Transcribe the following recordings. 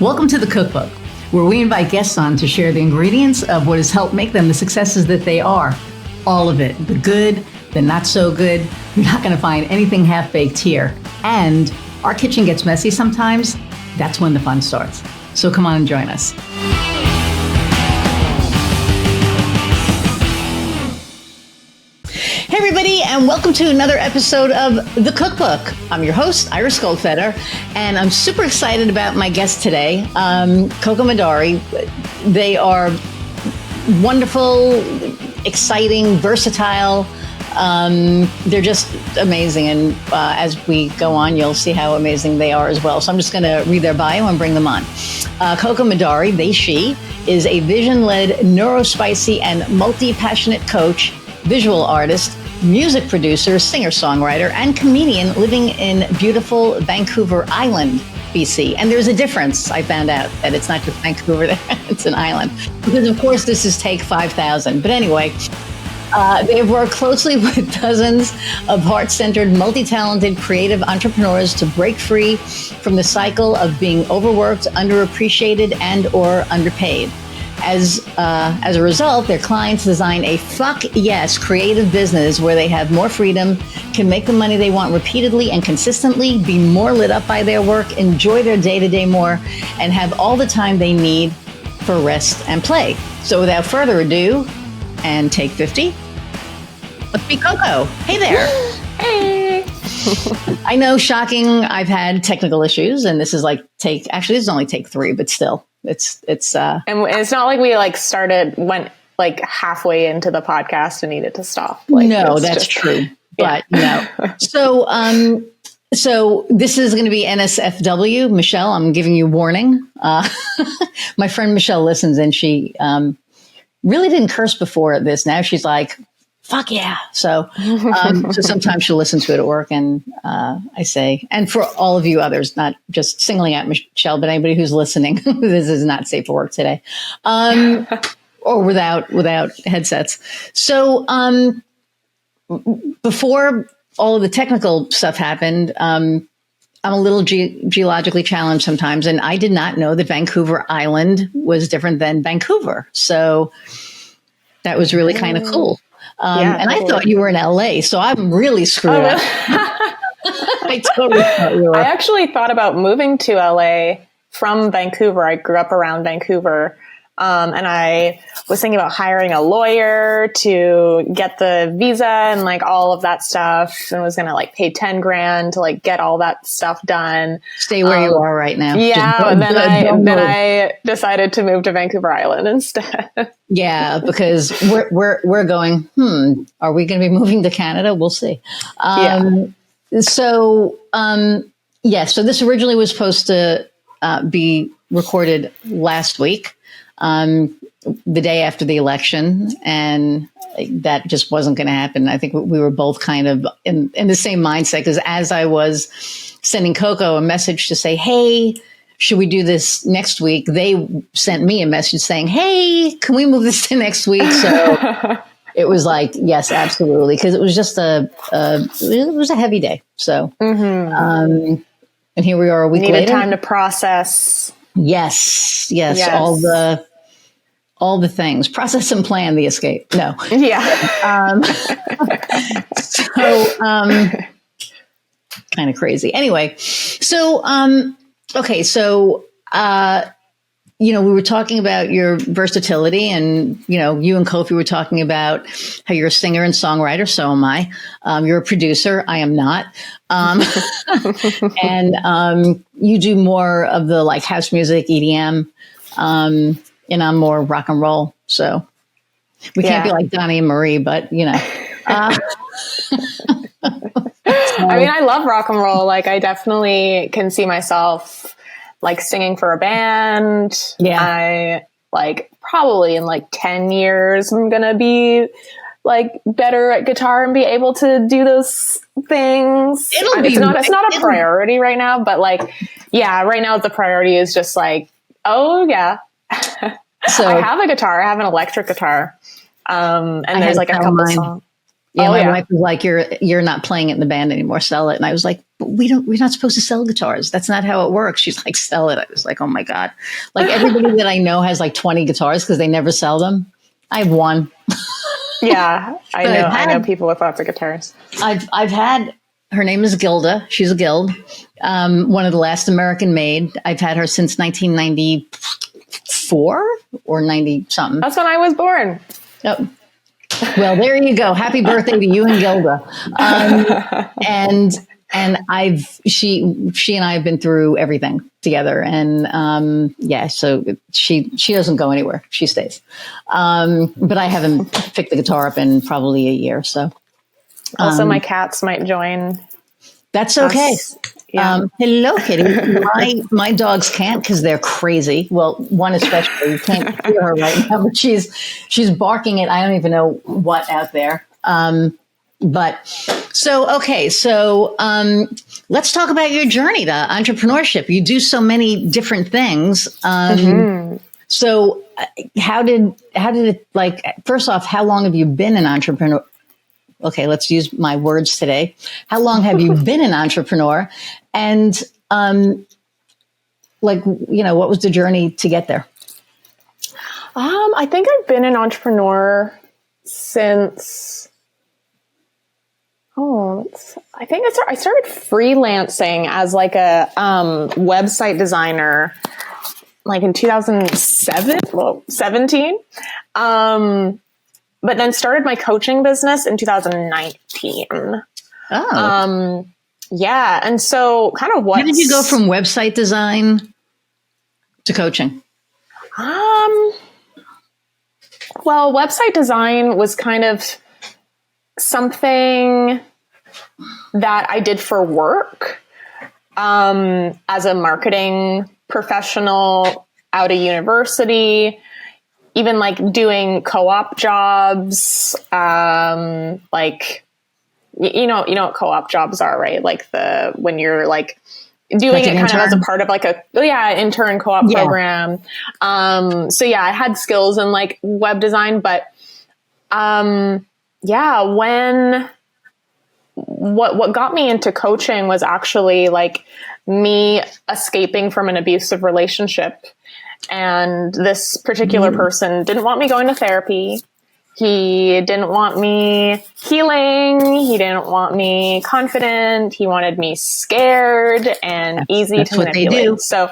Welcome to the Cookbook, where we invite guests on to share the ingredients of what has helped make them the successes that they are. All of it, the good, the not so good. You're not going to find anything half-baked here. And our kitchen gets messy sometimes. That's when the fun starts. So come on and join us. Hey everybody, and welcome to another episode of The Cookbook. I'm your host, Iris Goldfeder, and I'm super excited about my guest today, Coco Madari. They are wonderful, exciting, versatile. They're just amazing, and as we go on, you'll see how amazing they are as well. So I'm just going to read their bio and bring them on. Coco Madari, she, is a vision-led, neurospicy, and multi-passionate coach, visual artist, music producer, singer-songwriter, and comedian living in beautiful Vancouver Island, BC. And there's a difference. I found out that it's not just Vancouver there, it's an island. Because of course this is take 5,000. But anyway, they have worked closely with dozens of heart-centered, multi-talented, creative entrepreneurs to break free from the cycle of being overworked, underappreciated, and or underpaid. As a result, their clients design a fuck-yes creative business where they have more freedom, can make the money they want repeatedly and consistently, be more lit up by their work, enjoy their day-to-day more, and have all the time they need for rest and play. So without further ado, and take 50, let's be Coco. Hey there. Hey. I know, shocking, I've had technical issues, and this is this is only take 3, but still. It's and it's not like we went halfway into the podcast and needed to stop. No, that's true. But no. So this is going to be NSFW. Michelle, I'm giving you warning. My friend Michelle listens, and she really didn't curse before this. Now she's like, fuck yeah. So sometimes she'll listen to it at work, and I say, and for all of you others, not just singling out Michelle, but anybody who's listening, this is not safe for work today, or without headsets. So before all of the technical stuff happened, I'm a little geologically challenged sometimes, and I did not know that Vancouver Island was different than Vancouver. So that was really kind of cool. And I thought you were in LA, so I'm really screwed up. I totally thought you were. I actually thought about moving to LA from Vancouver. I grew up around Vancouver. And I was thinking about hiring a lawyer to get the visa and all of that stuff, and was going to pay $10,000 to get all that stuff done. Stay where you are right now. Yeah. And then I decided to move to Vancouver Island instead. Yeah, because we're going, are we going to be moving to Canada? We'll see. So this originally was supposed to be recorded last week, the day after the election, and that just wasn't going to happen. I think we were both kind of in the same mindset, because as I was sending Coco a message to say, hey, should we do this next week? They sent me a message saying, hey, can we move this to next week? So it was yes, absolutely. Because it was just it was a heavy day. So, and here we are a week later. Needed time to process. Yes. All the things, process and plan the escape. No. Yeah. Kind of crazy. Anyway, so, okay. So, we were talking about your versatility, and, you and Kofi were talking about how you're a singer and songwriter. So am I. You're a producer. I am not. And you do more of the house music, EDM, and I'm more rock and roll. So we can't be like Donnie and Marie, but I mean, I love rock and roll. I definitely can see myself singing for a band. Yeah. I probably in 10 years, I'm going to be better at guitar and be able to do those things. It's not a priority right now, but right now the priority is just oh yeah. So I have a guitar. I have an electric guitar. And there's a couple songs. Yeah, Oh, my yeah. wife was like, "You're not playing it in the band anymore. Sell it." And I was like, "But we're not supposed to sell guitars. That's not how it works." She's like, "Sell it." I was like, "Oh my god!" Like everybody that I know has like 20 guitars because they never sell them. I have one. Yeah, I But know. I've I know had people with lots of guitars. I've had her name is Gilda. She's a Guild, one of the last American made. I've had her since 1994 or 90 something. That's when I was born. Oh, well, there you go. Happy birthday to you and Gilda. And she and I have been through everything together, and yeah, so she doesn't go anywhere. She stays. But I haven't picked the guitar up in probably a year. So Also, my cats might join. that's okay. Us. Yeah. Hello, Kitty. My dogs can't because they're crazy. Well, one especially. You can't hear her right now, but she's barking at I don't even know what out there. But so okay, so let's talk about your journey to entrepreneurship. You do so many different things. So how did it, like, first off, how long have you been an entrepreneur? Okay, let's use my words today. How long have you been an entrepreneur? And like, what was the journey to get there? I think I've been an entrepreneur since, I think I started freelancing as like a website designer like in 2017. But then started my coaching business in 2019. Oh. Yeah. And so kind of what... How did you go from website design to coaching? Well, website design was kind of something that I did for work as a marketing professional out of university. Even like doing co-op jobs, like, you know what co-op jobs are, right? Like when you're like doing like it kind of as a part of like intern co-op program. So yeah, I had skills in like web design, but, what got me into coaching was actually like me escaping from an abusive relationship. And this particular person didn't want me going to therapy. He didn't want me healing. He didn't want me confident. He wanted me scared and easy to manipulate. So,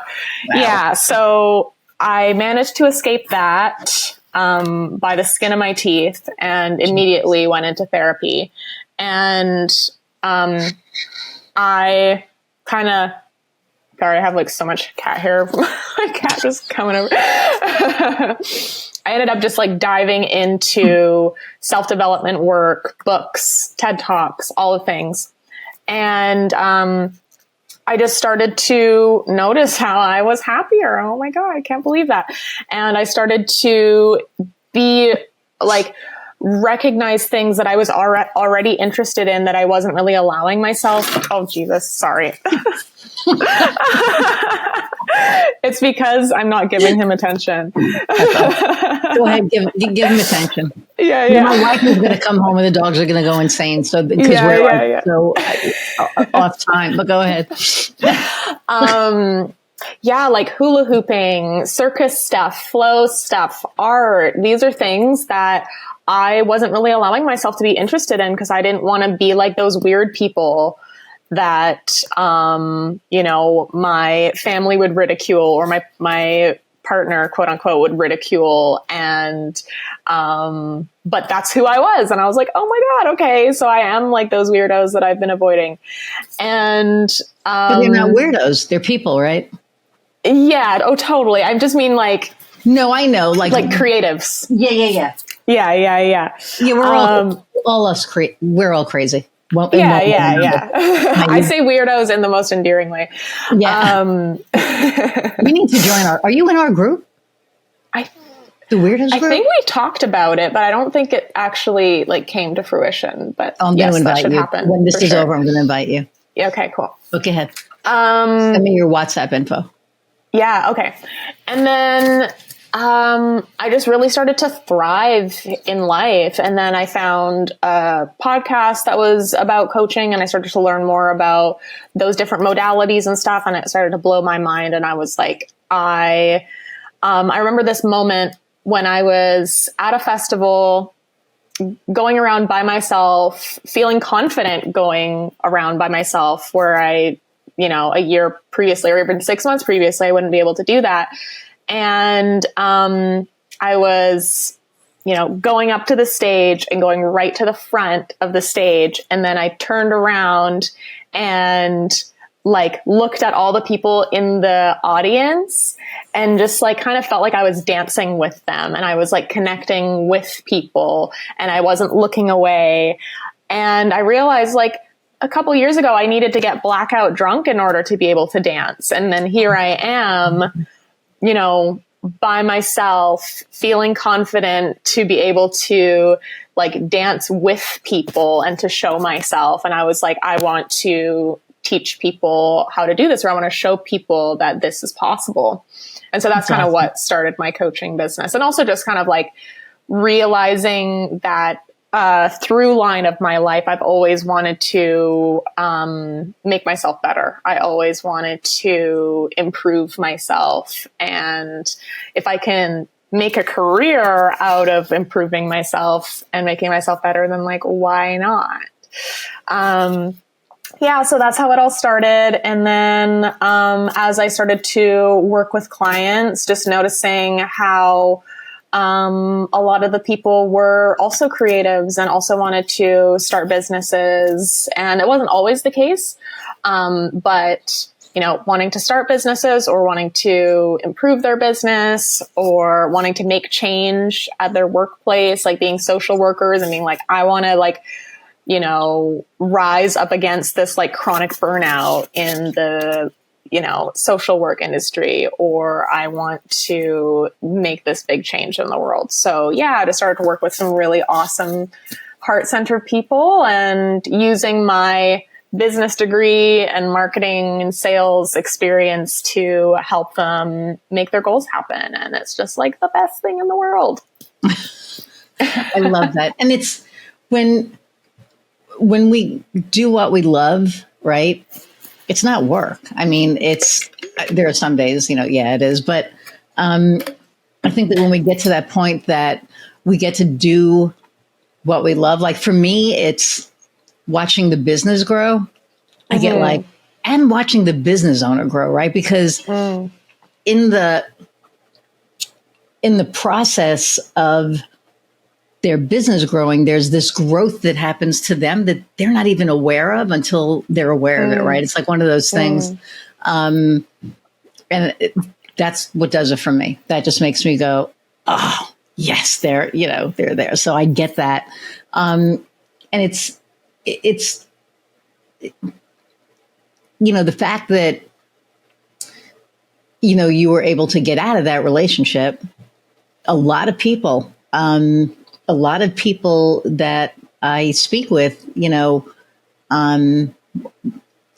yeah. So I managed to escape that by the skin of my teeth and immediately went into therapy. And I kind of... Sorry, I have like so much cat hair. My cat just coming over. I ended up just like diving into self-development work, books, TED Talks, all the things. And I just started to notice how I was happier. Oh my God, I can't believe that. And I started to be like, recognize things that I was already interested in that I wasn't really allowing myself. Oh, Jesus, sorry. It's because I'm not giving him attention. Go ahead, give him attention. Yeah. My wife is going to come home and the dogs are going to go insane. So because we're so off time, but go ahead. Yeah, like hula hooping, circus stuff, flow stuff, art. These are things that I wasn't really allowing myself to be interested in because I didn't want to be like those weird people that, my family would ridicule or my partner, quote unquote, would ridicule. And, but that's who I was. And I was like, oh my God, okay. So I am like those weirdos that I've been avoiding. And, but they're not weirdos. They're people, right? Yeah. Oh, totally. I just mean like, no, I know. Like creatives. Yeah. Yeah. We're all us. We're all crazy. Yeah. I say weirdos in the most endearing way. Yeah. You need to join are you in our group? The Weirdos group? I think we talked about it, but I don't think it actually like came to fruition, but I'm going to invite you. When this is over, I'm going to invite you. Yeah, okay, cool. Look ahead. Send me your WhatsApp info. Yeah. Okay. And then I just really started to thrive in life. And then I found a podcast that was about coaching, and I started to learn more about those different modalities and stuff. And it started to blow my mind. And I was like, I remember this moment when I was at a festival, going around by myself, feeling confident going around by myself, where a year previously, or even 6 months previously, I wouldn't be able to do that. And I was, going up to the stage and going right to the front of the stage. And then I turned around and looked at all the people in the audience and just kind of felt like I was dancing with them, and I was connecting with people, and I wasn't looking away. And I realized a couple years ago, I needed to get blackout drunk in order to be able to dance. And then here I am, by myself, feeling confident to be able to dance with people and to show myself. And I was like, I want to teach people how to do this, or I want to show people that this is possible. And so that's kind of what started my coaching business. And also just kind of realizing that through line of my life, I've always wanted to make myself better. I always wanted to improve myself. And if I can make a career out of improving myself and making myself better, then why not? So that's how it all started. And then as I started to work with clients, just noticing how a lot of the people were also creatives and also wanted to start businesses. And it wasn't always the case. But, wanting to start businesses, or wanting to improve their business, or wanting to make change at their workplace, being social workers and being I want to rise up against this chronic burnout in the social work industry, or I want to make this big change in the world. So I just started to work with some really awesome heart-centered people, and using my business degree and marketing and sales experience to help them make their goals happen. And it's just the best thing in the world. I love that. And it's when we do what we love, right? It's not work. I mean, there are some days, it is. But I think that when we get to that point that we get to do what we love, for me, it's watching the business grow. I get and watching the business owner grow, right? Because in the process of their business growing, there's this growth that happens to them that they're not even aware of until they're aware of it, right? It's one of those things. And that's what does it for me. That just makes me go, oh, yes, they're there. So I get that. And it's the fact that, you were able to get out of that relationship. A lot of people that I speak with,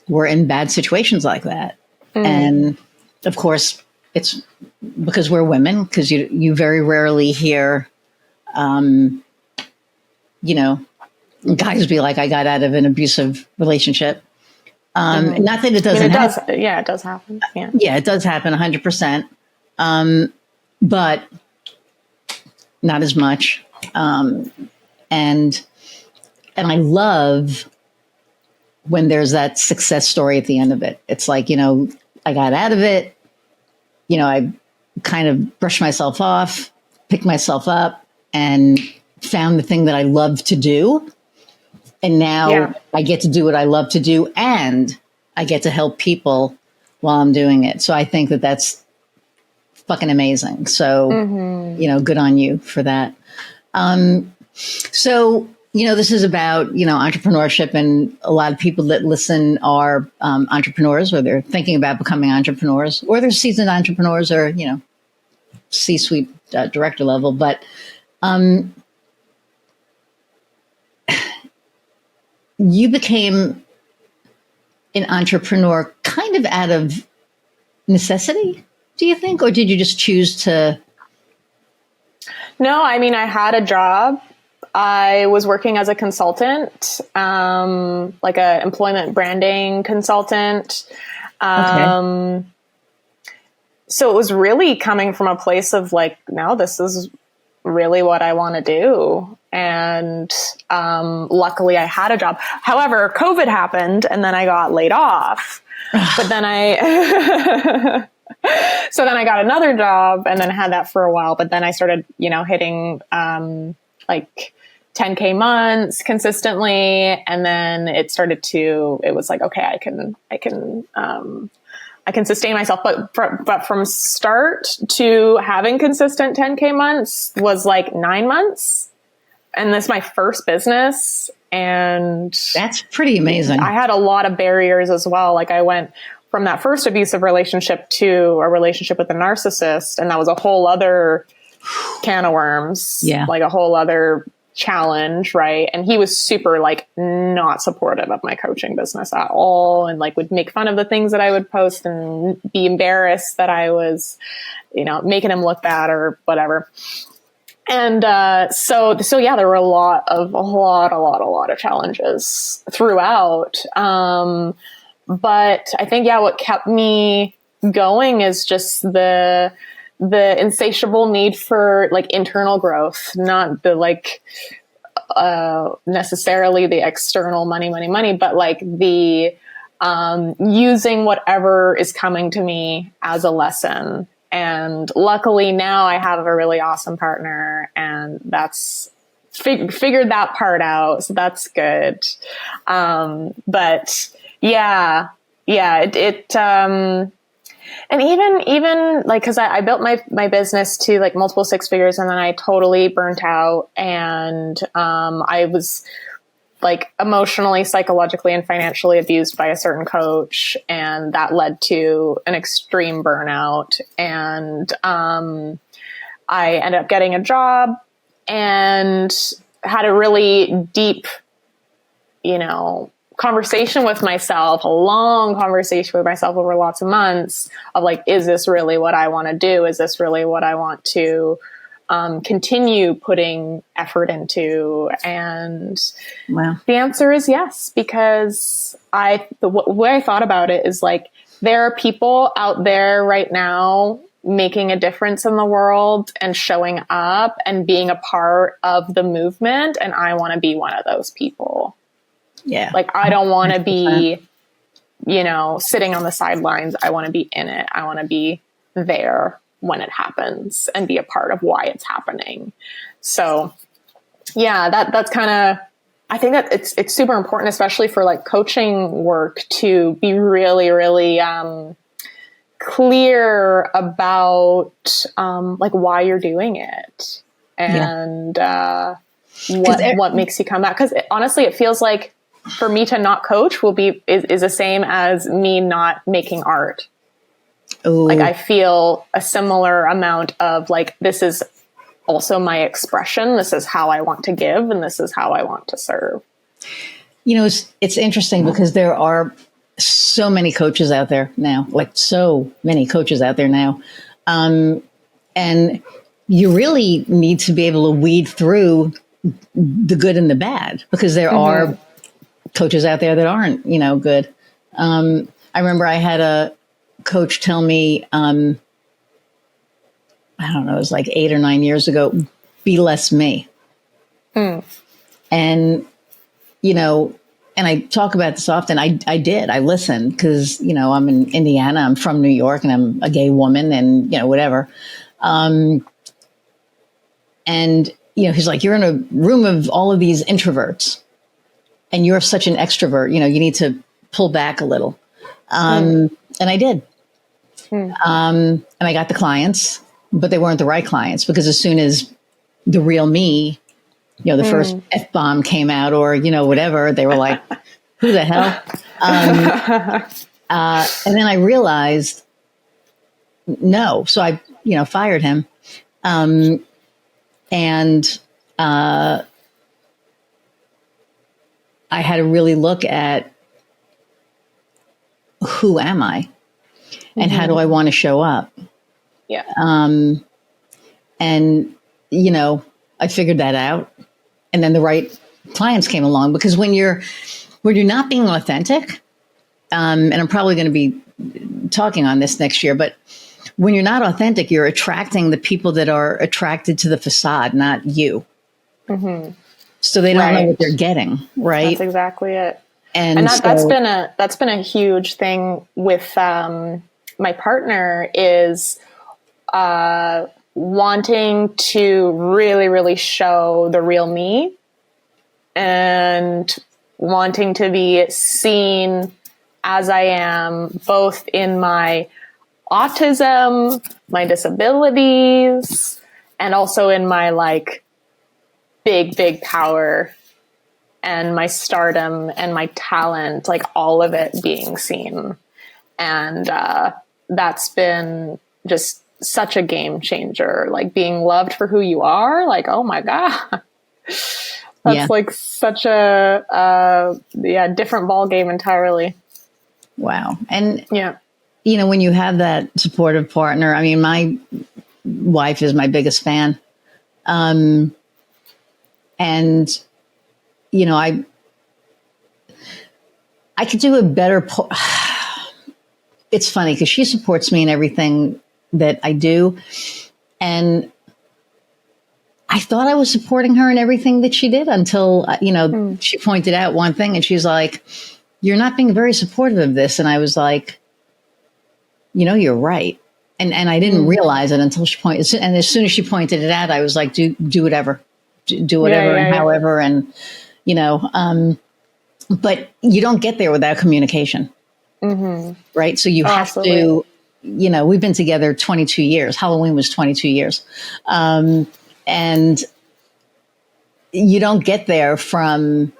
were in bad situations like that. And of course, it's because we're women, because you very rarely hear, guys be like, I got out of an abusive relationship. Not that it doesn't happen. It does happen. Yeah, it does happen 100%. But not as much. And I love when there's that success story at the end of it. It's I got out of it. I kind of brushed myself off, picked myself up, and found the thing that I love to do. And now I get to do what I love to do, and I get to help people while I'm doing it. So I think that that's fucking amazing. So, good on you for that. So, this is about, entrepreneurship, and a lot of people that listen are entrepreneurs, or they're thinking about becoming entrepreneurs, or they're seasoned entrepreneurs, or, C-suite director level. But you became an entrepreneur kind of out of necessity, do you think? Or did you just choose to No, I mean, I had a job. I was working as a consultant, like a employment branding consultant. Okay. So it was really coming from a place of like, no, this is really what I want to do. And luckily I had a job. However, COVID happened and then I got laid off. But then so then I got another job and then had that for a while. But then I started, hitting like 10K months consistently. And then it was like, okay, I can sustain myself, but from start to having consistent 10K months was like 9 months. And this is my first business. And that's pretty amazing. I had a lot of barriers as well. Like I went from that first abusive relationship to a relationship with a narcissist. And that was a whole other can of worms. Yeah. Like a whole other challenge, right? And he was super like not supportive of my coaching business at all, and like would make fun of the things that I would post and be embarrassed that I was, making him look bad or whatever. And so yeah, there were a lot of challenges throughout. But I think what kept me going is just the insatiable need for like internal growth, not the like necessarily the external money, but like the using whatever is coming to me as a lesson. And luckily now I have a really awesome partner, and that's figured that part out. So that's good. But yeah, and even like, cause I built my business to like multiple six figures, and then I totally burnt out. And, I was like emotionally, psychologically, and financially abused by a certain coach. And that led to an extreme burnout. And, I ended up getting a job and had a really deep, conversation with myself, a long conversation with myself over lots of months of like, is this really what I want to do? Is this really what I want to continue putting effort into? And wow. The answer is yes, because the way I thought about it is like, there are people out there right now making a difference in the world and showing up and being a part of the movement. And I want to be one of those people. Yeah. Like, I don't want to be, sitting on the sidelines. I want to be in it. I want to be there when it happens and be a part of why it's happening. So yeah, that's kind of, I think that it's super important, especially for like coaching work, to be really, really, clear about, like why you're doing it and, what makes you come back. Cause honestly, it feels like, for me to not coach is the same as me not making art. Ooh. Like I feel a similar amount of like, this is also my expression. This is how I want to give, and this is how I want to serve. It's interesting because there are so many coaches out there now, and you really need to be able to weed through the good and the bad, because there are coaches out there that aren't, good. I remember I had a coach tell me, I don't know, it was like 8 or 9 years ago, be less me. And, and I talk about this often. I did, I listened because, I'm in Indiana, I'm from New York, and I'm a gay woman, and, whatever. And, he's like, you're in a room of all of these introverts, and you're such an extrovert, you need to pull back a little. And I did. And I got the clients, but they weren't the right clients, because as soon as the real me, the first F-bomb came out, or, whatever, they were like, who the hell? And then I realized, no. So I, fired him. And I had to really look at, who am I, and how do I want to show up? Yeah. And I figured that out. And then the right clients came along, because when you're not being authentic, and I'm probably going to be talking on this next year, but when you're not authentic, you're attracting the people that are attracted to the facade, not you. Mm-hmm. So they don't know what they're getting, right? That's exactly it. And that's been a huge thing with my partner, is wanting to really, really show the real me, and wanting to be seen as I am, both in my autism, my disabilities, and also in my like big power and my stardom and my talent, like all of it being seen. And that's been just such a game changer, like being loved for who you are. Like, oh my God, that's like such a different ball game entirely. Wow. And when you have that supportive partner, I mean, my wife is my biggest fan. And I could do a better. It's funny because she supports me in everything that I do. And I thought I was supporting her in everything that she did until, she pointed out one thing and she's like, "You're not being very supportive of this." And I was like, "You're right." And I didn't realize it until she pointed. And as soon as she pointed it out, I was like, do whatever, do whatever and however. And, but you don't get there without communication. Mm-hmm. Right. So you have to, we've been together 22 years. Halloween was 22 years. And you don't get there from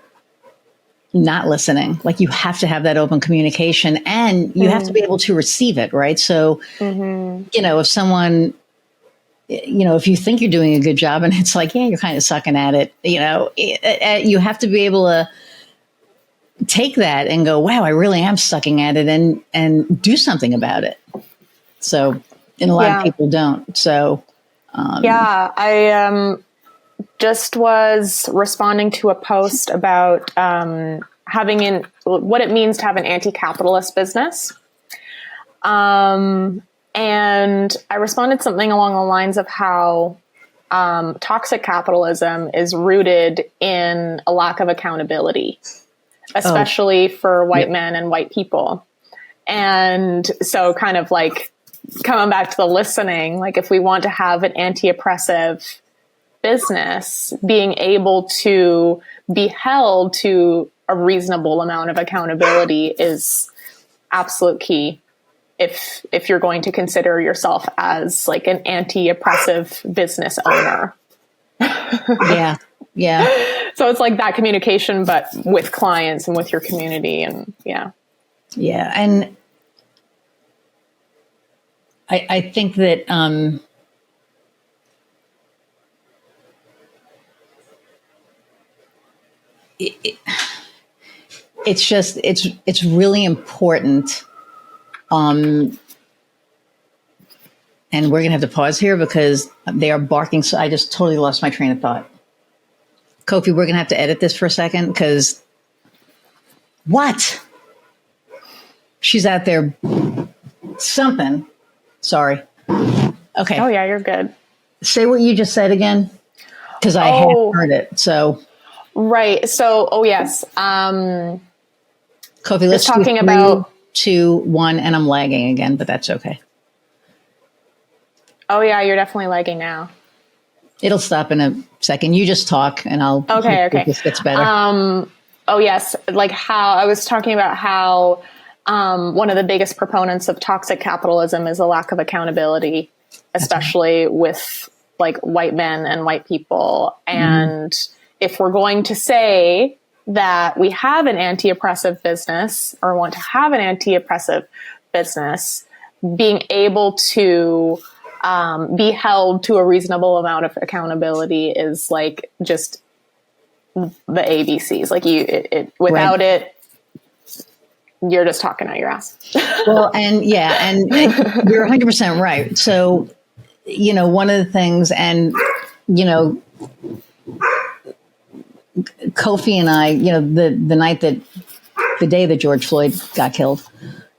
not listening. Like, you have to have that open communication, and you have to be able to receive it. Right. So, if someone, if you think you're doing a good job and it's like, yeah, you're kind of sucking at it, you have to be able to take that and go, wow, I really am sucking at it, and do something about it. So, and a lot of people don't. So, I just was responding to a post about what it means to have an anti-capitalist business. And I responded something along the lines of how toxic capitalism is rooted in a lack of accountability, especially for white men and white people. And so, kind of like coming back to the listening, like if we want to have an anti-oppressive business, being able to be held to a reasonable amount of accountability is absolute key. If you're going to consider yourself as like an anti-oppressive business owner. Yeah. So it's like that communication, but with clients and with your community, and Yeah. And I think that, it's really important. And we're going to have to pause here because they are barking. So I just totally lost my train of thought. Kofi, we're going to have to edit this for a second because what? She's out there something. Sorry. Okay. Oh yeah, you're good. Say what you just said again, because I hadn't heard it. So. Right. So, yes. Kofi, let's talking about 3, 2, 1, and I'm lagging again, but that's okay. Oh yeah, you're definitely lagging now. It'll stop in a second. You just talk, and I'll. Okay. This gets better. Oh yes, like how I was talking about how one of the biggest proponents of toxic capitalism is a lack of accountability, especially with like white men and white people. And if we're going to say that we have an anti-oppressive business or want to have an anti-oppressive business, being able to be held to a reasonable amount of accountability is like just the ABCs. Like without it, you're just talking out your ass. Well, and you're 100% right. So, one of the things, and you know, Kofi and I, you know, the day that George Floyd got killed,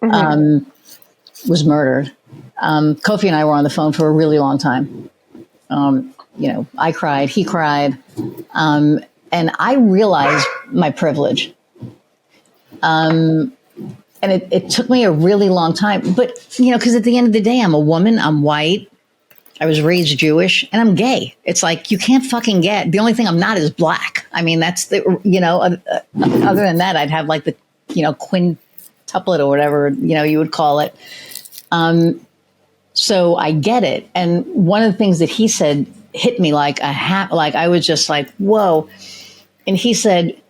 was murdered. Kofi and I were on the phone for a really long time. You know, I cried, he cried, and I realized my privilege. And it took me a really long time, but you know, because at the end of the day, I'm a woman, I'm white, I was raised Jewish, and I'm gay. It's like, you can't fucking get, the only thing I'm not is black. I mean, that's the, you know, other than that, I'd have like the, you know, quintuplet or whatever, you know, you would call it. So I get it. And one of the things that he said hit me like like I was just like, whoa. And he said,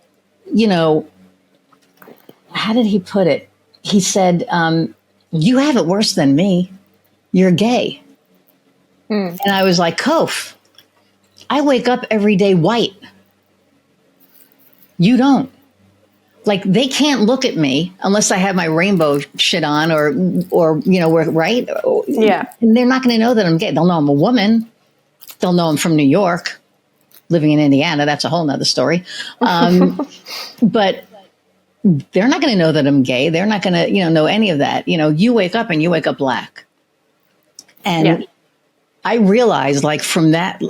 you know, how did he put it? He said, you have it worse than me. You're gay. And I was like, Kof, I wake up every day white. You don't. Like, they can't look at me unless I have my rainbow shit on or you know, right? Yeah. And they're not going to know that I'm gay. They'll know I'm a woman. They'll know I'm from New York, living in Indiana. That's a whole nother story. But they're not going to know that I'm gay. They're not going to, you know any of that. You know, you wake up and you wake up black. And I realized, like, from that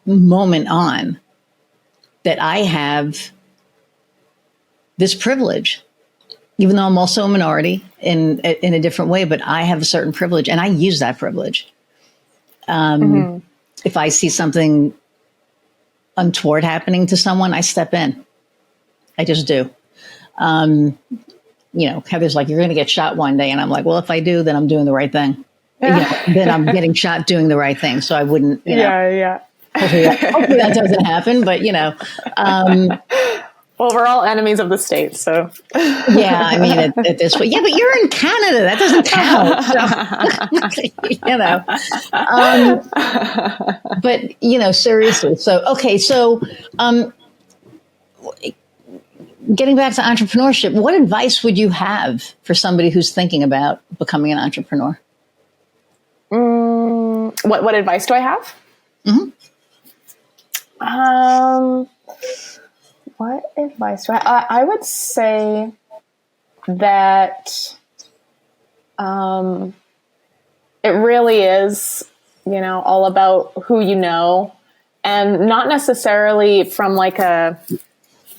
moment on, that I have this privilege, even though I'm also a minority in a different way, but I have a certain privilege, and I use that privilege. If I see something untoward happening to someone, I step in. I just do. You know, Heather's like, you're going to get shot one day. And I'm like, well, if I do, then I'm doing the right thing. You know, then I'm getting shot doing the right thing. So I wouldn't, you know. Yeah. Hopefully that doesn't happen. But, you know. Well, we're all enemies of the state, so. Yeah, I mean, at this point. Yeah, but you're in Canada. That doesn't count. So, you know. But, you know, seriously. So, okay. So, getting back to entrepreneurship, what advice would you have for somebody who's thinking about becoming an entrepreneur? What advice do I have? What advice do I have? I would say that it really is, you know, all about who you know, and not necessarily from like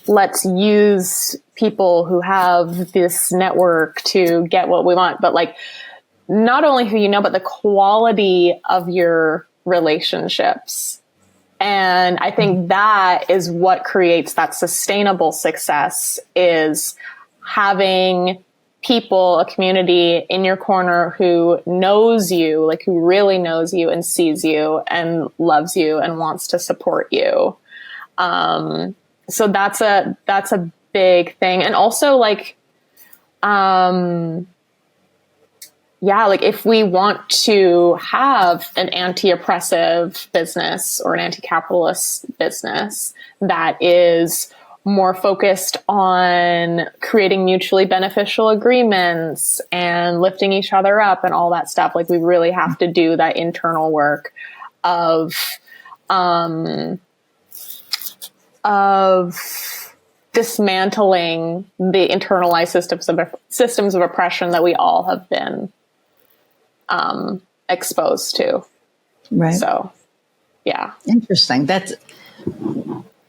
let's use people who have this network to get what we want, but like not only who you know, but the quality of your relationships. And I think that is what creates that sustainable success, is having people, a community in your corner who knows you, like who really knows you and sees you and loves you and wants to support you. So that's a big thing. And also like, like if we want to have an anti-oppressive business or an anti-capitalist business that is more focused on creating mutually beneficial agreements and lifting each other up and all that stuff, like we really have to do that internal work of dismantling the internalized systems of oppression that we all have been exposed to. Right. So, yeah. Interesting.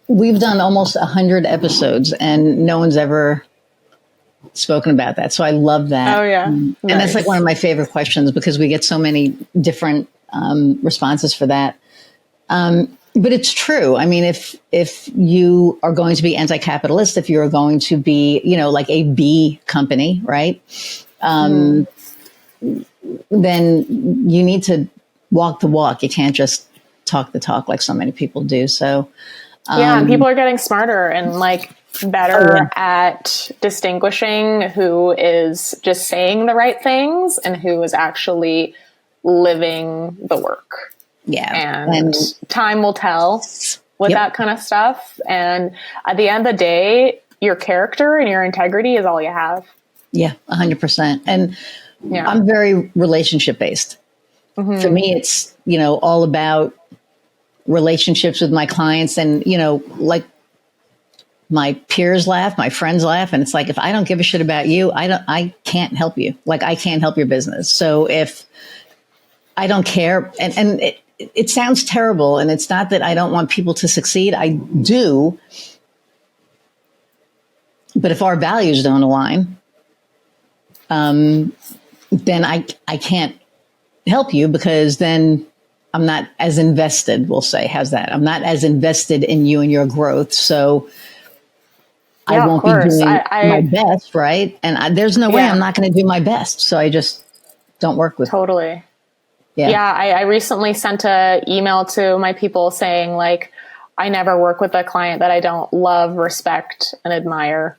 We've done almost 100 episodes and no one's ever spoken about that. So I love that. Oh yeah. And Nice. that's like one of my favorite questions because we get so many different responses for that. But it's true. I mean, if you are going to be anti-capitalist, if you're going to be, you know, like a B company, right? Then you need to walk the walk. You can't just talk the talk like so many people do. So, and people are getting smarter and like better at distinguishing who is just saying the right things and who is actually living the work. Yeah. And time will tell with that kind of stuff. And at the end of the day, your character and your integrity is all you have. Yeah, 100%. And I'm very relationship based. For me, it's, you know, all about relationships with my clients, and, like, my peers laugh, my friends laugh. And it's like, if I don't give a shit about you, I can't help you. Like, I can't help your business. So if I don't care, and it sounds terrible, and it's not that I don't want people to succeed. I do. But if our values don't align, then I can't help you, because then I'm not as invested, we'll say. How's that? I'm not as invested in you and your growth. So I won't be doing my best, right? And there's no way I'm not going to do my best. So I just don't work with totally. Yeah, I recently sent an email to my people saying, like, I never work with a client that I don't love, respect, and admire.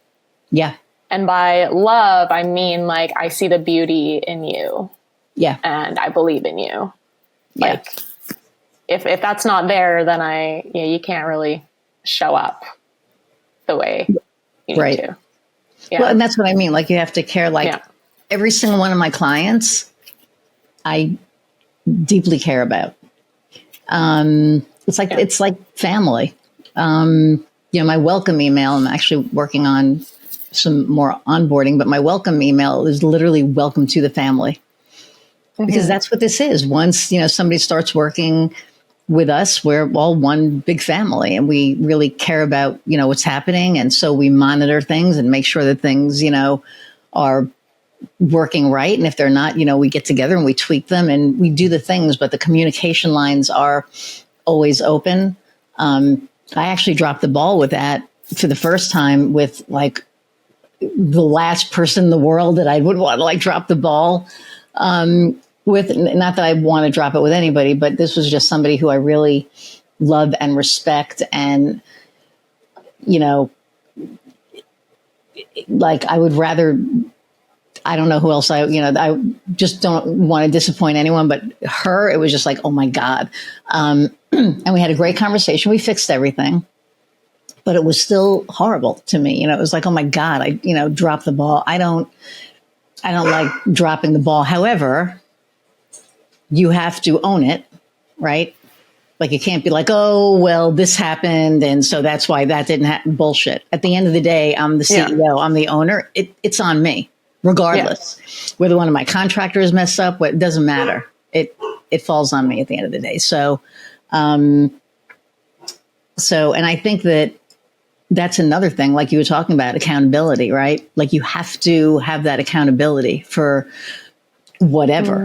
Yeah. And by love, I mean, like, I see the beauty in you. Yeah. And I believe in you. Yeah. Like, if that's not there, then you can't really show up the way you need to. Yeah. Well, and that's what I mean. Like, you have to care. Like, every single one of my clients, I deeply care about. It's like family. My welcome email, I'm actually working on some more onboarding, but my welcome email is literally welcome to the family. Because that's what this is. Once, somebody starts working with us, we're all one big family, and we really care about, what's happening. And so we monitor things and make sure that things, are working right. And if they're not, we get together and we tweak them and we do the things, but the communication lines are always open. I actually dropped the ball with that for the first time with, like, the last person in the world that I would want to, like, drop the ball with. Not that I want to drop it with anybody, but this was just somebody who I really love and respect. And, like, I would rather, I don't know who else I just don't want to disappoint anyone, but her, it was just like, oh my God. And we had a great conversation. We fixed everything, but it was still horrible to me. It was like, oh my God, I dropped the ball. I don't like dropping the ball. However, you have to own it, right? Like, you can't be like, oh, well, this happened, and so that's why that didn't happen. Bullshit. At the end of the day, I'm the CEO, I'm the owner. It's on me, regardless. Whether one of my contractors mess up, it doesn't matter. It falls on me at the end of the day. So, and I think that's another thing, like you were talking about, accountability, right? Like, you have to have that accountability for whatever.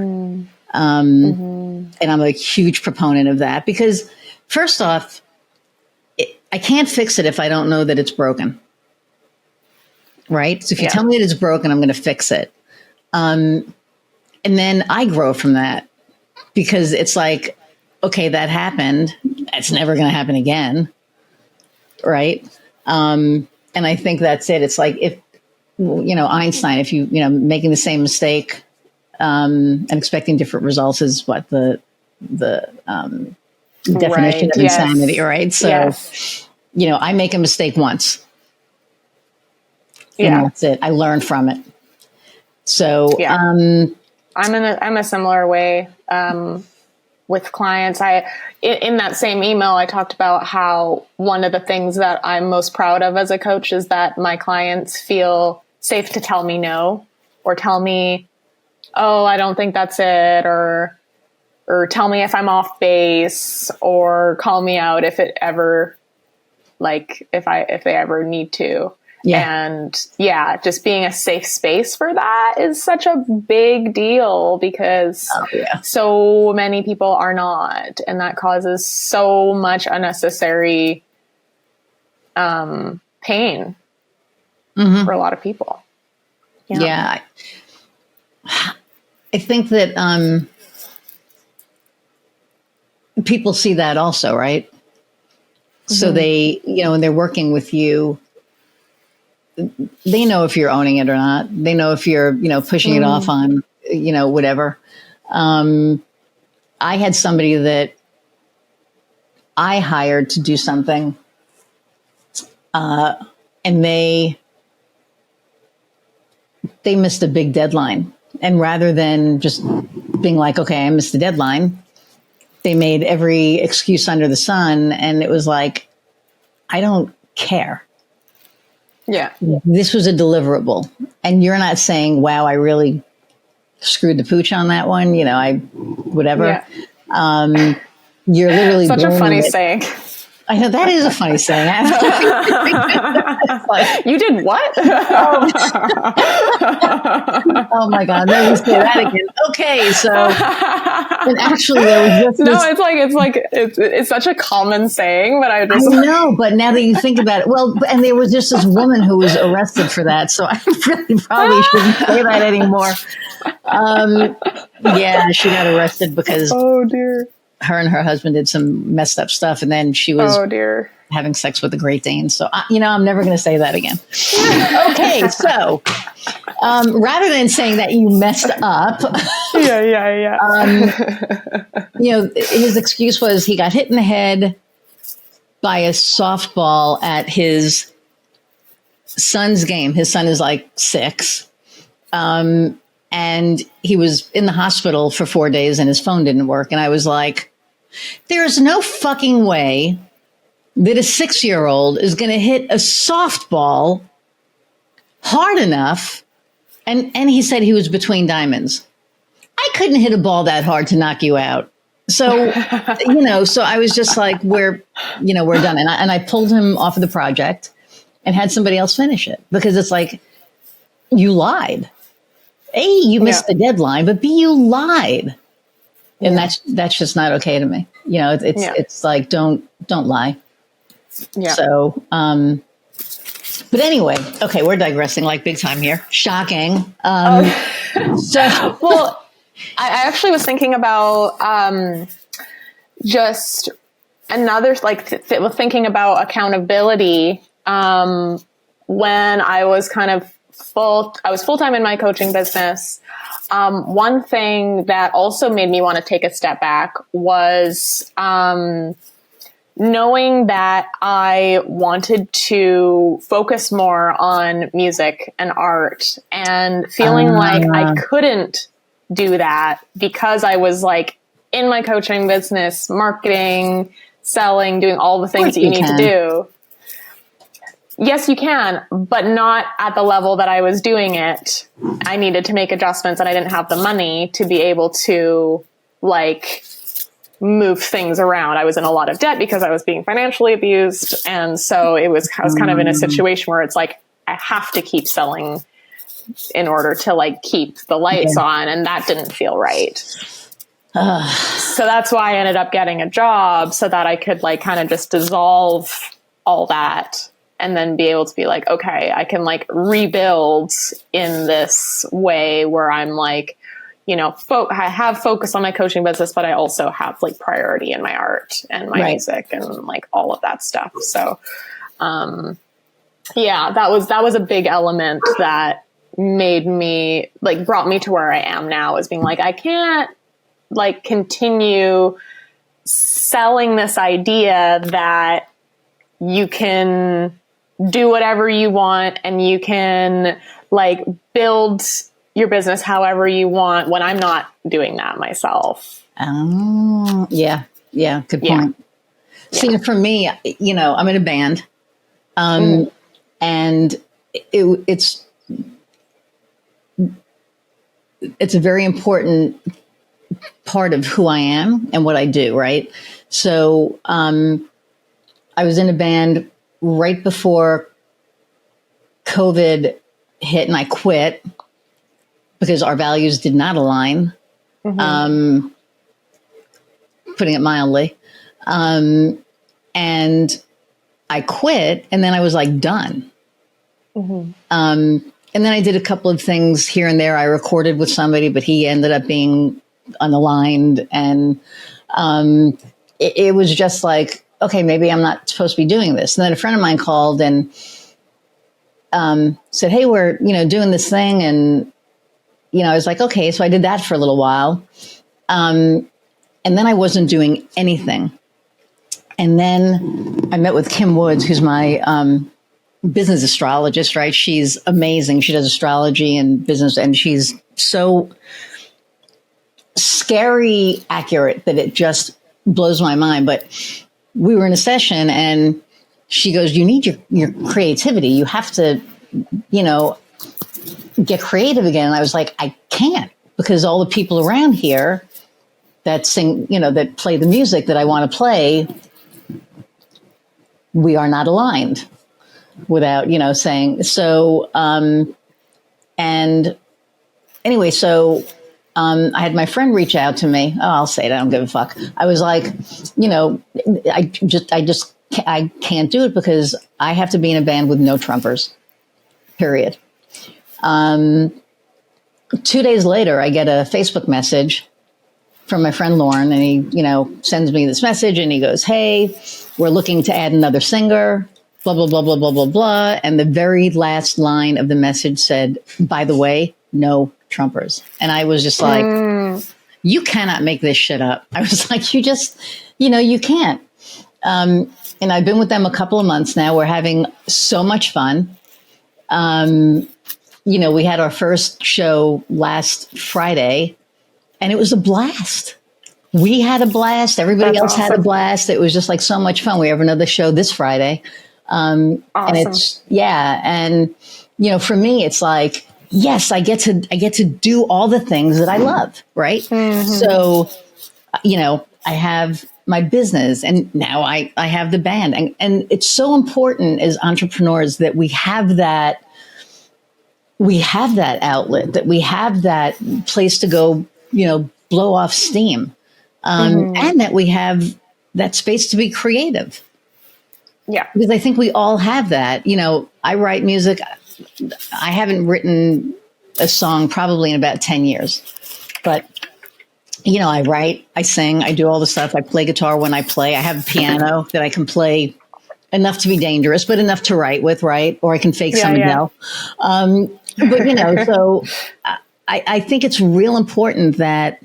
And I'm a huge proponent of that, because first off, I can't fix it if I don't know that it's broken. Right. So if you tell me that it's broken, I'm going to fix it. And then I grow from that, because it's like, okay, that happened. It's never going to happen again. Right. And I think that's it. It's like, if, Einstein, if making the same mistake, and expecting different results is what the definition of insanity, right? So, I make a mistake once. And that's it. I learn from it. So, I'm a similar way, with clients. In that same email, I talked about how one of the things that I'm most proud of as a coach is that my clients feel safe to tell me no, or tell me, oh, I don't think that's it, or tell me if I'm off base, or call me out if it ever, like, if they ever need to. And just being a safe space for that is such a big deal, because so many people are not, and that causes so much unnecessary pain for a lot of people. I think that people see that also, right? So they, when they're working with you, they know if you're owning it or not. They know if you're, pushing it off on, whatever. I had somebody that I hired to do something, and they missed a big deadline. And rather than just being like, okay, I missed the deadline, they made every excuse under the sun. And it was like, I don't care. Yeah. This was a deliverable. And you're not saying, wow, I really screwed the pooch on that one. You know, whatever. Yeah. You're literally such a funny saying. I know that is a funny saying. Like, you did what? Oh my God! Let me say that again. Okay, so and actually, there was it's such a common saying, but I know. But now that you think about it, well, and there was just this woman who was arrested for that, so I really probably shouldn't say that anymore. Yeah, she got arrested because oh dear, her and her husband did some messed up stuff, and then she was having sex with a Great Dane. So, I'm never going to say that again. Okay, so rather than saying that you messed up, his excuse was he got hit in the head by a softball at his son's game. His son is like 6. And he was in the hospital for 4 days and his phone didn't work. And I was like, there's no fucking way that a 6-year-old is going to hit a softball hard enough. And he said he was between diamonds. I couldn't hit a ball that hard to knock you out. So, so I was just like, we're done. And I pulled him off of the project and had somebody else finish it because it's like, you lied. A, you missed the deadline, but B, you lied. And that's just not okay to me. It's like, don't lie. Yeah. So, but anyway, okay, we're digressing like big time here. Shocking. Well, I actually was thinking about, just another, thinking about accountability, when I was full-time in my coaching business. One thing that also made me want to take a step back was, knowing that I wanted to focus more on music and art and feeling like I couldn't do that because I was like in my coaching business, marketing, selling, doing all the things that you need to do. Yes, you can, but not at the level that I was doing it. I needed to make adjustments and I didn't have the money to be able to move things around. I was in a lot of debt because I was being financially abused. And so I was kind of in a situation where it's like, I have to keep selling in order to keep the lights on. And that didn't feel right. So that's why I ended up getting a job so that I could kind of just dissolve all that and then be able to be like, okay, I can rebuild in this way where I'm I have focus on my coaching business, but I also have priority in my art and my music and all of that stuff. So, that was a big element that made me brought me to where I am now, is being I can't continue selling this idea that you can do whatever you want and you can build your business however you want when I'm not doing that myself. Oh, yeah. Yeah. Good point. Yeah. See, for me, I'm in a band, and it's a very important part of who I am and what I do. Right. So, I was in a band right before COVID hit and I quit because our values did not align, putting it mildly. And I quit and then I was done. And then I did a couple of things here and there. I recorded with somebody, but he ended up being unaligned. And it was just okay, maybe I'm not supposed to be doing this. And then a friend of mine called and said, hey, we're, doing this thing. And, I was like, okay. So I did that for a little while. And then I wasn't doing anything. And then I met with Kim Woods, who's my business astrologist, right? She's amazing. She does astrology and business, and she's so scary accurate that it just blows my mind. But we were in a session and she goes, you need your creativity. You have to, get creative again. And I was like, I can't, because all the people around here that sing, that play the music that I want to play, we are not aligned without, saying so. And anyway, so I had my friend reach out to me. Oh, I'll say it. I don't give a fuck. I was like, I can't do it because I have to be in a band with no trumpers, period. 2 days later, I get a Facebook message from my friend Lauren, and he, sends me this message and he goes, hey, we're looking to add another singer, blah, blah, blah, blah, blah, blah, blah. And the very last line of the message said, by the way, no trumpers. And I was just like, you cannot make this shit up. I was like, you just, you can't. And I've been with them a couple of months now. We're having so much fun. We had our first show last Friday and it was a blast. We had a blast. Everybody else had a blast. It was just like so much fun. We have another show this Friday. Awesome. And it's, and, for me, it's like, yes, I get to do all the things that I love. Right. Mm-hmm. So, I have my business and now I have the band and it's so important as entrepreneurs that we have that outlet, that we have that place to go, blow off steam. And that we have that space to be creative. Yeah. Because I think we all have that. I write music. I haven't written a song probably in about 10 years. But, I write, I sing, I do all the stuff. I play guitar when I play. I have a piano that I can play enough to be dangerous, but enough to write with, right? Or I can fake some Adele. But, so I think it's real important that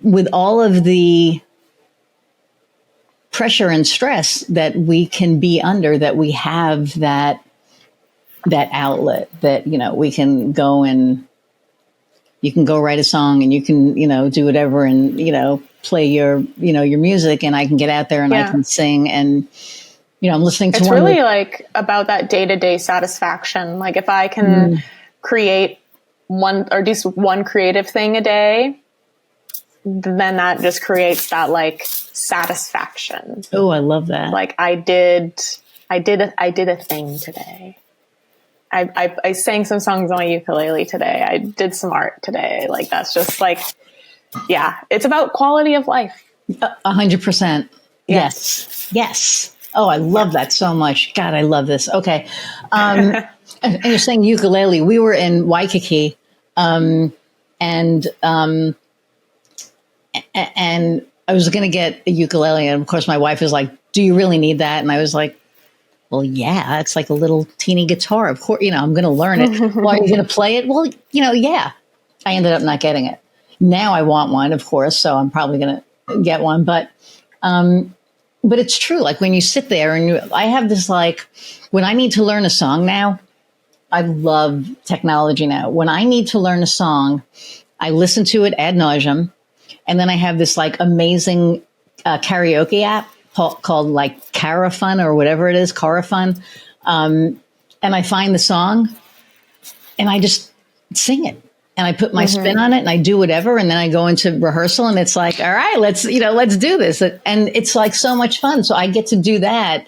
with all of the pressure and stress that we can be under, that we have that outlet that, we can go and you can go write a song and you can, do whatever and, play your music and I can get out there and I can sing and, I'm listening to it's really like about that day-to-day satisfaction. Like if I can create one or do one creative thing a day, then that just creates that like satisfaction. Oh, I love that. Like I did a thing today. I sang some songs on my ukulele today. I did some art today. Like that's just like, it's about quality of life. 100%. Yes. Oh, I love that so much. God, I love this. Okay. And you're saying ukulele. We were in Waikiki, and I was going to get a ukulele. And of course, my wife was like, do you really need that? And I was like, well, yeah, it's like a little teeny guitar. Of course, I'm going to learn it. Well, are you going to play it? Well, yeah. I ended up not getting it. Now I want one, of course. So I'm probably going to get one. But it's true. Like when you sit there and I have this, like when I need to learn a song now, I love technology now. When I need to learn a song, I listen to it ad nauseum. And then I have this like amazing karaoke app called like Carafun or whatever it is, Carafun. And I find the song and I just sing it and I put my spin on it and I do whatever. And then I go into rehearsal and it's like, all right, let's do this. And it's like so much fun. So I get to do that,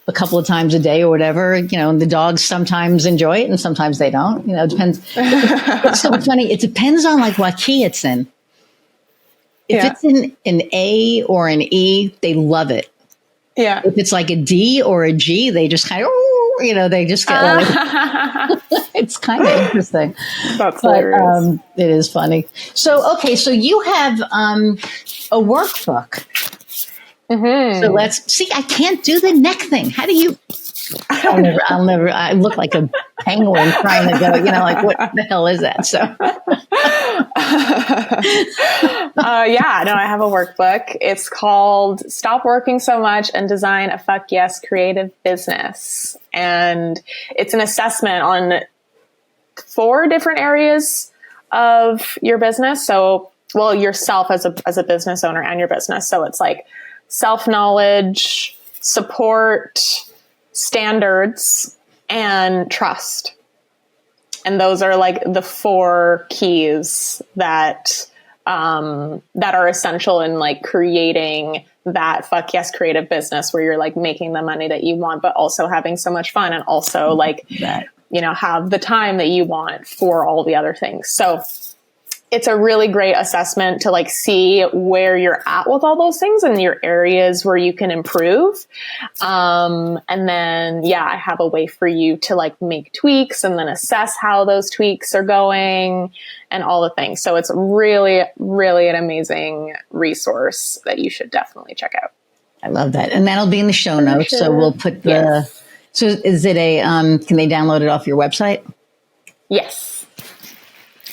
a couple of times a day or whatever, and the dogs sometimes enjoy it and sometimes they don't, it depends. It's so funny. It depends on like what key it's in. If it's in an A or an E, they love it. Yeah. If it's like a D or a G, they just kind of, they just get like, it's kind of interesting. That's hilarious. It is funny. So, okay. So you have a workbook. Mm-hmm. So let's see. I can't do the neck thing. How do you? I'll never. I look like a penguin trying to go. Like what the hell is that? So, I have a workbook. It's called "Stop Working So Much and Design a Fuck Yes Creative Business," and it's an assessment on 4 different areas of your business. So well, yourself as a business owner and your business. So it's like self-knowledge, support, standards, and trust. And those are like the 4 keys that are essential in like creating that fuck yes creative business where you're like making the money that you want, but also having so much fun and also like, have the time that you want for all the other things. So it's a really great assessment to like see where you're at with all those things and your areas where you can improve. And then, I have a way for you to like make tweaks and then assess how those tweaks are going and all the things. So it's really, really an amazing resource that you should definitely check out. I love that. And that'll be in the show notes. Sure. So we'll put so is it can they download it off your website? Yes.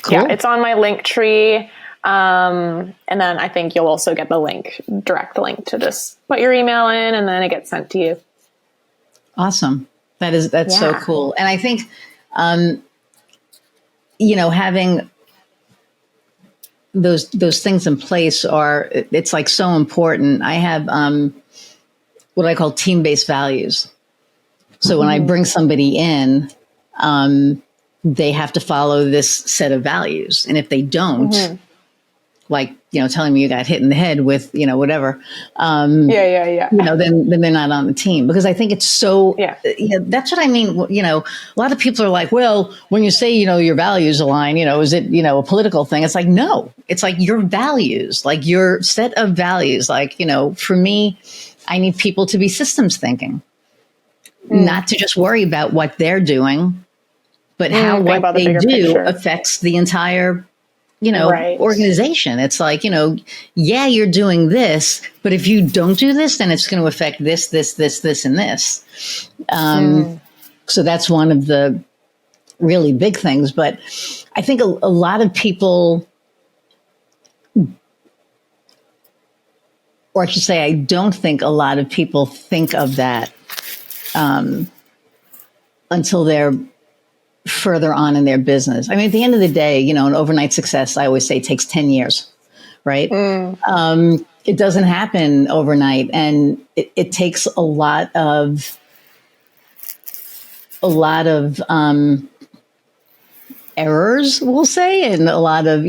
Cool. Yeah, it's on my link tree. And then I think you'll also get the direct link to just put your email in and then it gets sent to you. Awesome. That's so cool. And I think, having those things in place it's like so important. I have, what I call team-based values. So when I bring somebody in, they have to follow this set of values. And if they don't, like, telling me you got hit in the head with, whatever, then they're not on the team, because I think it's so, that's what I mean. A lot of people are like, well, when you say, your values align, is it, a political thing? It's like, no, it's like your values, like your set of values. Like, for me, I need people to be systems thinking, not to just worry about what they're doing, but how what they do affects the entire, organization. It's like, you're doing this, but if you don't do this, then it's going to affect this, this, this, this, and this. So that's one of the really big things. But I think a lot of people, or I should say, I don't think a lot of people think of that until they're further on in their business. I mean, at the end of the day, an overnight success, I always say, takes 10 years, right? It doesn't happen overnight. And it takes a lot of errors, we'll say, and a lot of,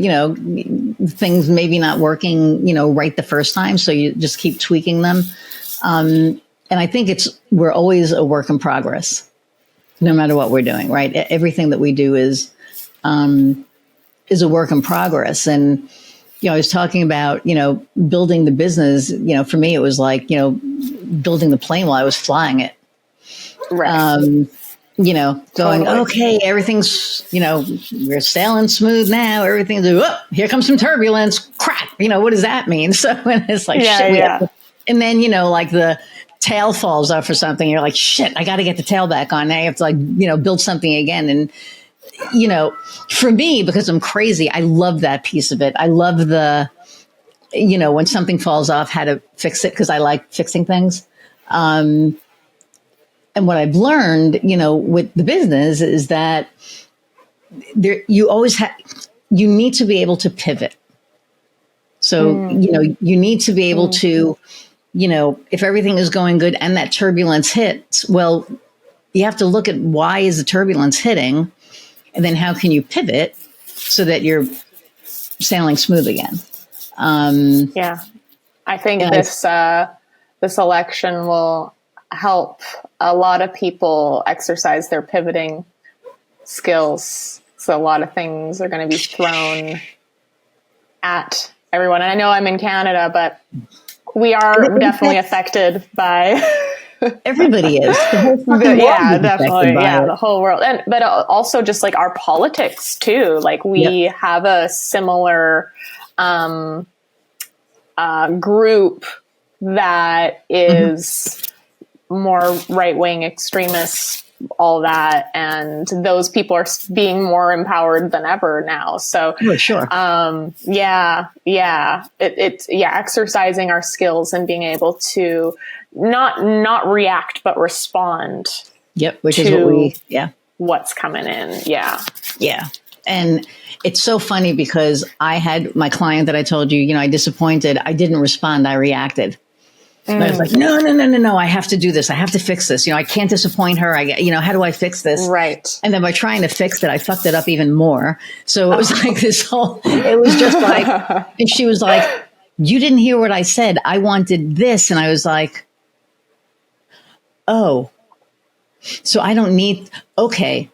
things maybe not working, right the first time. So you just keep tweaking them. And I think we're always a work in progress, no matter what we're doing, right? Everything that we do is a work in progress. And, I was talking about, building the business, for me, it was like, building the plane while I was flying it. Right. Going, okay, everything's, we're sailing smooth now. Everything's, here comes some turbulence. Crap. What does that mean? So when it's like, shit. And then, like the tail falls off or something, you're like, shit, I got to get the tail back on. Now you have to like, build something again. And, for me, because I'm crazy, I love that piece of it. I love when something falls off, how to fix it, because I like fixing things. And what I've learned, with the business is that you need to be able to pivot. So, you need to be able to, if everything is going good and that turbulence hits, well, you have to look at why is the turbulence hitting, and then how can you pivot so that you're sailing smooth again. I think this election will help a lot of people exercise their pivoting skills. So a lot of things are going to be thrown at everyone. And I know I'm in Canada, but we are definitely affected by everybody is. The whole fucking world is definitely. It. The whole world. But also just like our politics too. Like we have a similar group that is more right-wing extremists, all that, and those people are being more empowered than ever now. So, sure. Exercising our skills and being able to not react, but respond. Yep. Which is what what's coming in. Yeah. And it's so funny because I had my client that I told you, I disappointed. I didn't respond. I reacted. And I was like, no, I have to do this. I have to fix this. I can't disappoint her. How do I fix this? Right. And then by trying to fix it, I fucked it up even more. So it was like it was just like, and she was like, you didn't hear what I said. I wanted this. And I was like, oh, so I don't need, okay.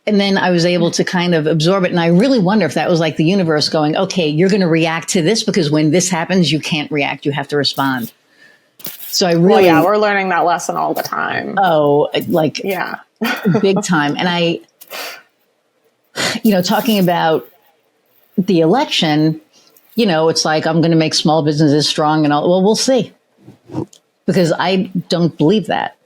And then I was able to kind of absorb it. And I really wonder if that was like the universe going, okay, you're going to react to this because when this happens, you can't react. You have to respond. So I really, we're learning that lesson all the time. Oh, like, big time. And I, talking about the election, it's like, I'm going to make small businesses strong and all. Well, we'll see, because I don't believe that.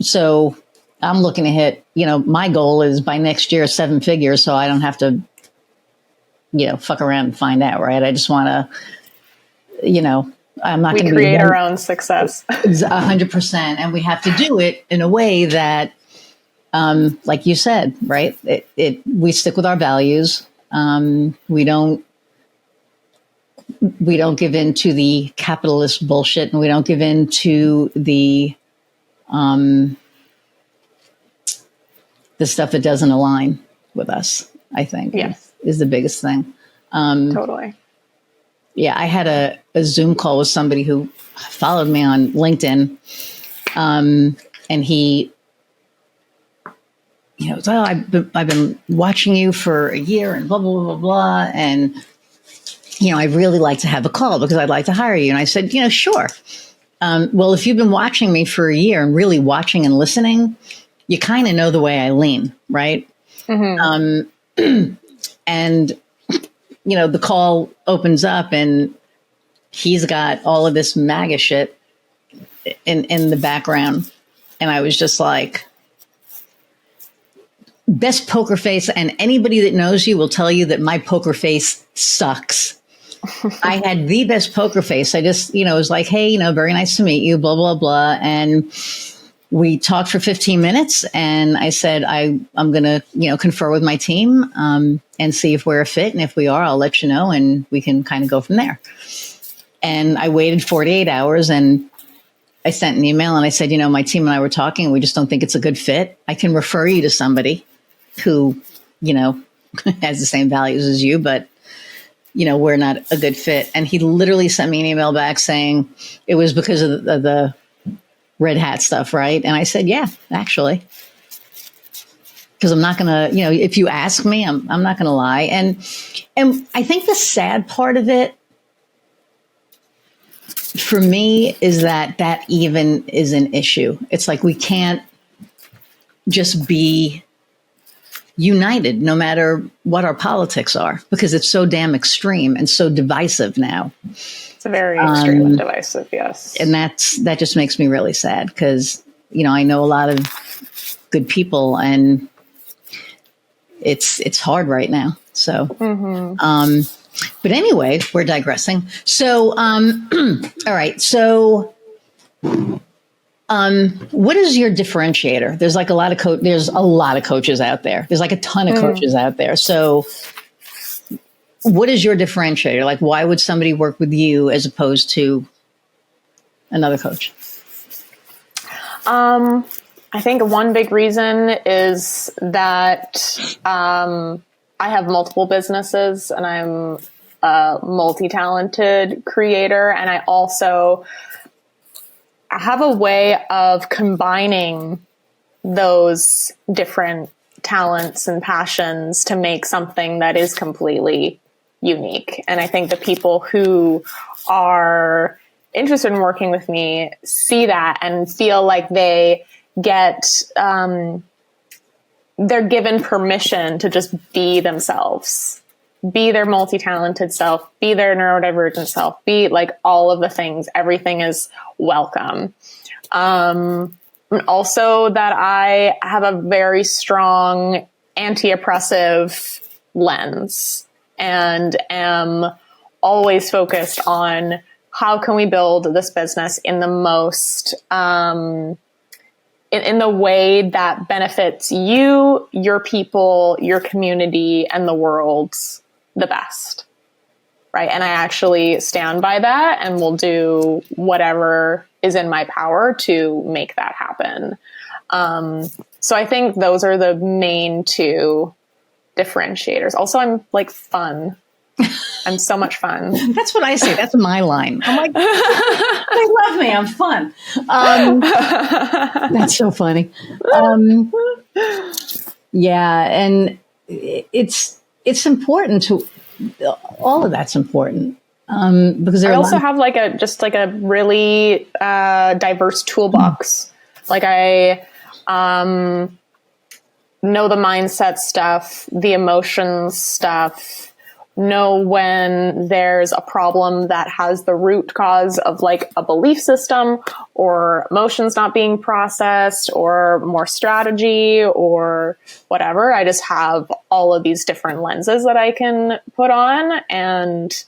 So I'm looking to hit, my goal is by next year, 7 figures. So I don't have to, fuck around and find out. Right. I just want to, I'm not going to create our own success. 100%. And we have to do it in a way that, like you said, right. We stick with our values. We don't give in to the capitalist bullshit, and we don't give in to the stuff that doesn't align with us, I think. Yes. Is the biggest thing. Totally. Yeah, I had a Zoom call with somebody who followed me on LinkedIn, and he, I've been watching you for a year and blah, blah, blah, blah, blah. And, I'd really like to have a call because I'd like to hire you. And I said, sure. Well, if you've been watching me for a year and really watching and listening, you kind of know the way I lean, right? Mm-hmm. And the call opens up and he's got all of this MAGA shit in the background. And I was just like, best poker face. And anybody that knows you will tell you that my poker face sucks. I had the best poker face. I just, was like, hey, very nice to meet you, blah, blah, blah. And we talked for 15 minutes and I said, I'm going to, confer with my team and see if we're a fit. And if we are, I'll let you know and we can kind of go from there. And I waited 48 hours and I sent an email and I said, my team and I were talking and we just don't think it's a good fit. I can refer you to somebody who, has the same values as you, but, we're not a good fit. And he literally sent me an email back saying it was because of the red hat stuff, right? And I said, yeah, actually, because I'm not going to, if you ask me, I'm not going to lie. And I think the sad part of it for me is that even is an issue. It's like we can't just be united no matter what our politics are because it's so damn extreme and so divisive now. It's a very extreme and divisive, yes. And that just makes me really sad because, I know a lot of good people and it's hard right now. So, but anyway, we're digressing. So, all right. So, what is your differentiator? There's like there's a lot of coaches out there. There's like a ton of coaches out there. So what is your differentiator? Like, why would somebody work with you as opposed to another coach? I think one big reason is that I have multiple businesses and I'm a multi-talented creator. And I also have a way of combining those different talents and passions to make something that is completely unique. And I think the people who are interested in working with me see that and feel like they get, they're given permission to just be themselves, be their multi-talented self, be their neurodivergent self, be like all of the things. Everything is welcome. And also that I have a very strong anti-oppressive lens and am always focused on how can we build this business in the most in the way that benefits you, your people, your community, and the world the best. Right. And I actually stand by that and will do whatever is in my power to make that happen. So I think those are the main two differentiators. Also, I'm like fun. I'm so much fun. That's what I say. That's my line. I'm like, they love me. I'm fun. That's so funny. Yeah. And it's important to, all of that's important. Because I also have like a really diverse toolbox. Like I know the mindset stuff, the emotions stuff, know when there's a problem that has the root cause of like a belief system or emotions not being processed or more strategy or whatever. I just have all of these different lenses that I can put on, and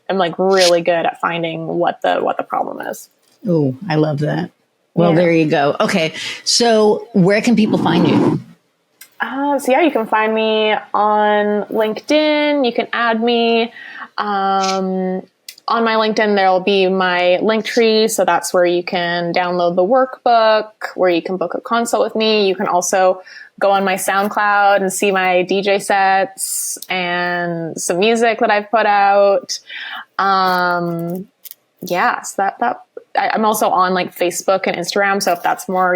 I'm like really good at finding what the problem is. Oh, I love that. Well, there you go. Okay. So where can people find you? So yeah, you can find me on LinkedIn. You can add me. On my LinkedIn, there'll be my link tree. So that's where you can download the workbook, where you can book a consult with me. You can also go on my SoundCloud and see my DJ sets and some music that I've put out. Yeah, so I'm also on like Facebook and Instagram. So if that's more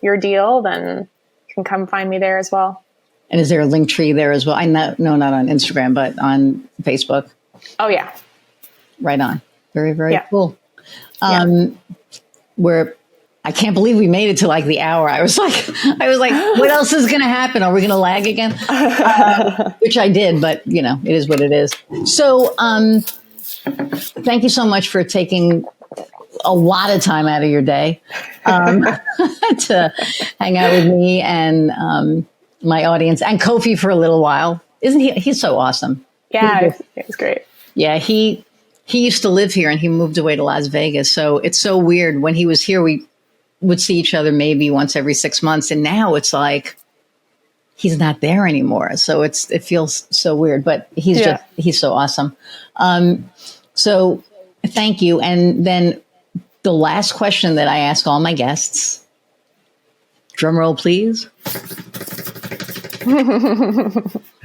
your deal, then can come find me there as well. And is there a link tree there as well? I know, no, not on Instagram, but on Facebook. Oh yeah. Right on. Very, very cool. Where I can't believe we made it to like the hour. I was like, what else is going to happen? Are we going to lag again? Which I did, but you know, it is what it is. So, thank you so much for taking a lot of time out of your day to hang out with me and my audience and Kofi for a little while. Isn't he? He's so awesome. Yeah, it's great. Yeah, he used to live here and he moved away to Las Vegas. So it's so weird. When he was here, we would see each other maybe once every 6 months. And now it's like he's not there anymore. So it feels so weird, but he's so awesome. So thank you. And then the last question that I ask all my guests, drum roll, please.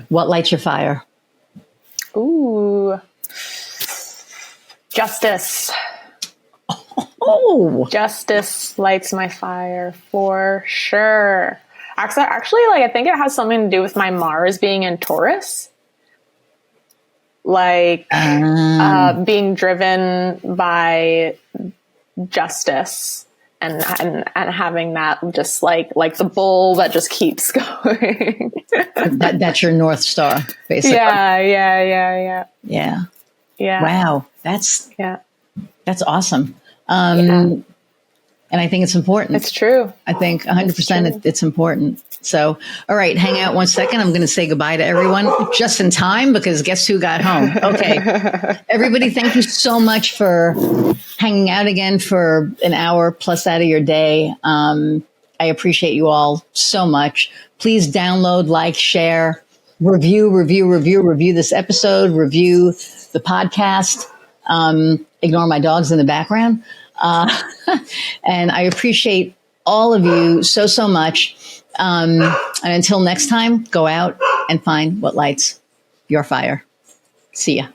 What lights your fire? Ooh, justice. Oh, justice lights my fire for sure. Actually, like I think it has something to do with my Mars being in Taurus. Like being driven by justice and having that just like the bull that just keeps going. That's your North Star, basically. Yeah. Wow, that's awesome. And I think it's important. It's true. I think 100% it's important. So, all right, hang out 1 second. I'm going to say goodbye to everyone just in time because guess who got home? Okay. Everybody, thank you so much for hanging out again for an hour plus out of your day. I appreciate you all so much. Please download, like, share, review this episode, review the podcast. Ignore my dogs in the background. And I appreciate all of you so much. And until next time, go out and find what lights your fire. See ya.